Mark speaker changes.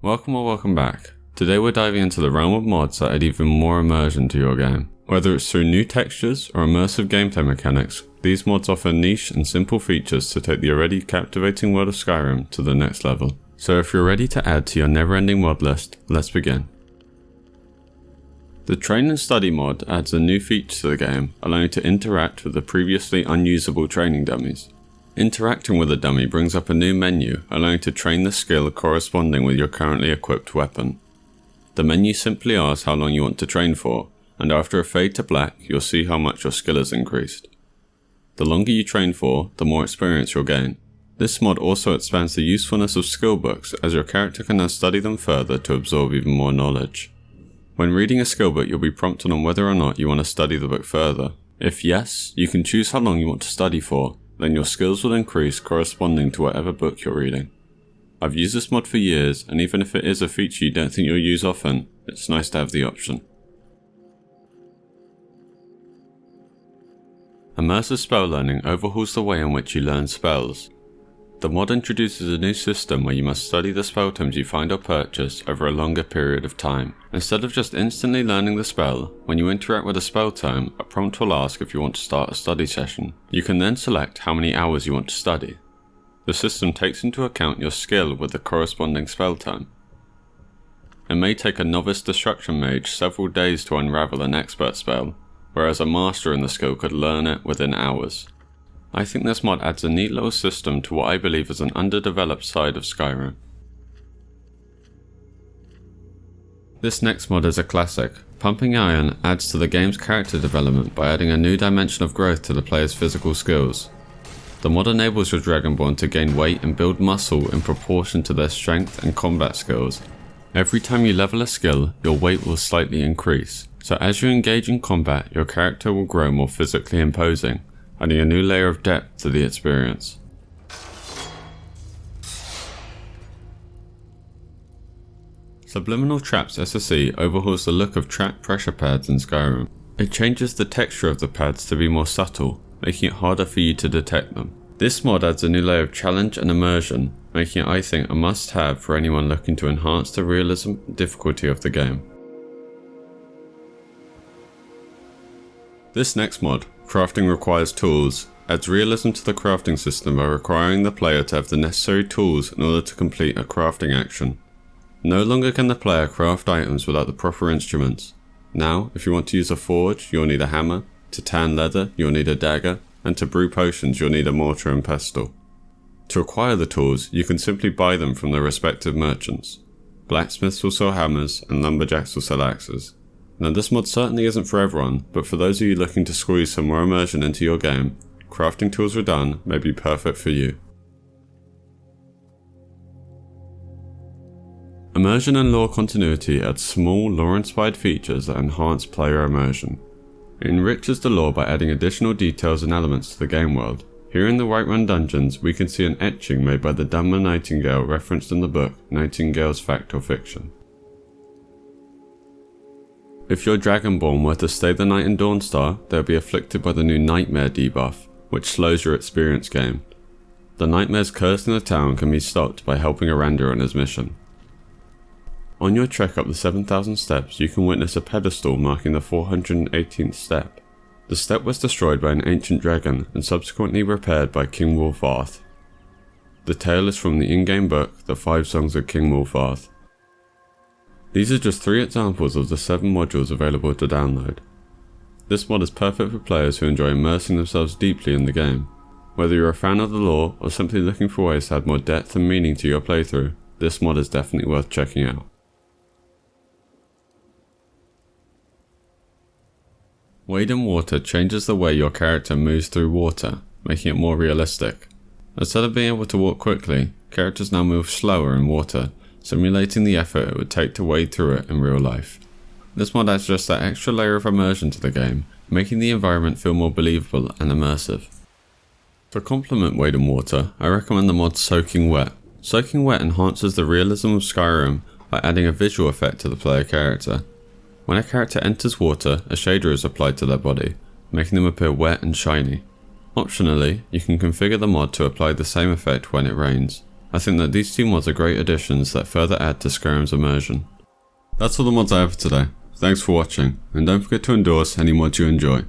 Speaker 1: Welcome or welcome back. Today we're diving into the realm of mods that add even more immersion to your game. Whether it's through new textures or immersive gameplay mechanics, these mods offer niche and simple features to take the already captivating world of Skyrim to the next level. So if you're ready to add to your never-ending mod list, let's begin. The Train and Study mod adds a new feature to the game, allowing you to interact with the previously unusable training dummies. Interacting with a dummy brings up a new menu, allowing you to train the skill corresponding with your currently equipped weapon. The menu simply asks how long you want to train for, and after a fade to black, you'll see how much your skill has increased. The longer you train for, the more experience you'll gain. This mod also expands the usefulness of skill books, as your character can now study them further to absorb even more knowledge. When reading a skill book, you'll be prompted on whether or not you want to study the book further. If yes, you can choose how long you want to study for, then your skills will increase corresponding to whatever book you're reading. I've used this mod for years, and even if it is a feature you don't think you'll use often, it's nice to have the option. Immersive spell learning overhauls the way in which you learn spells. The mod introduces a new system where you must study the spell terms you find or purchase over a longer period of time. Instead of just instantly learning the spell, when you interact with a spell term, a prompt will ask if you want to start a study session. You can then select how many hours you want to study. The system takes into account your skill with the corresponding spell term. It may take a novice destruction mage several days to unravel an expert spell, whereas a master in the skill could learn it within hours. I think this mod adds a neat little system to what I believe is an underdeveloped side of Skyrim. This next mod is a classic. Pumping Iron adds to the game's character development by adding a new dimension of growth to the player's physical skills. The mod enables your Dragonborn to gain weight and build muscle in proportion to their strength and combat skills. Every time you level a skill, your weight will slightly increase, so as you engage in combat, your character will grow more physically imposing, adding a new layer of depth to the experience. Subliminal Traps SSE overhauls the look of trap pressure pads in Skyrim. It changes the texture of the pads to be more subtle, making it harder for you to detect them. This mod adds a new layer of challenge and immersion, making it, I think, a must-have for anyone looking to enhance the realism and difficulty of the game. This next mod, Crafting Requires Tools, adds realism to the crafting system by requiring the player to have the necessary tools in order to complete a crafting action. No longer can the player craft items without the proper instruments. Now, if you want to use a forge, you'll need a hammer, to tan leather, you'll need a dagger, and to brew potions, you'll need a mortar and pestle. To acquire the tools, you can simply buy them from the respective merchants. Blacksmiths will sell hammers, and lumberjacks will sell axes. Now this mod certainly isn't for everyone, but for those of you looking to squeeze some more immersion into your game, crafting tools redone may be perfect for you. Immersion and lore continuity adds small lore-inspired features that enhance player immersion. It enriches the lore by adding additional details and elements to the game world. Here in the Whiterun dungeons, we can see an etching made by the Dunmer Nightingale referenced in the book Nightingale's Fact or Fiction. If your Dragonborn were to stay the night in Dawnstar, they'll be afflicted by the new Nightmare debuff, which slows your experience gain. The nightmares cursed in the town can be stopped by helping Arander on his mission. On your trek up the 7,000 steps, you can witness a pedestal marking the 418th step. The step was destroyed by an ancient dragon and subsequently repaired by King Wulfarth. The tale is from the in-game book, The 5 Songs of King Wulfarth. These are just 3 examples of the 7 modules available to download. This mod is perfect for players who enjoy immersing themselves deeply in the game. Whether you're a fan of the lore or simply looking for ways to add more depth and meaning to your playthrough, this mod is definitely worth checking out. Wade in Water changes the way your character moves through water, making it more realistic. Instead of being able to walk quickly, characters now move slower in water, simulating the effort it would take to wade through it in real life. This mod adds just that extra layer of immersion to the game, making the environment feel more believable and immersive. To complement Wade in Water, I recommend the mod Soaking Wet. Soaking Wet enhances the realism of Skyrim by adding a visual effect to the player character. When a character enters water, a shader is applied to their body, making them appear wet and shiny. Optionally, you can configure the mod to apply the same effect when it rains. I think that these two mods are great additions that further add to Skyrim's immersion. That's all the mods I have for today. Thanks for watching, and don't forget to endorse any mods you enjoy.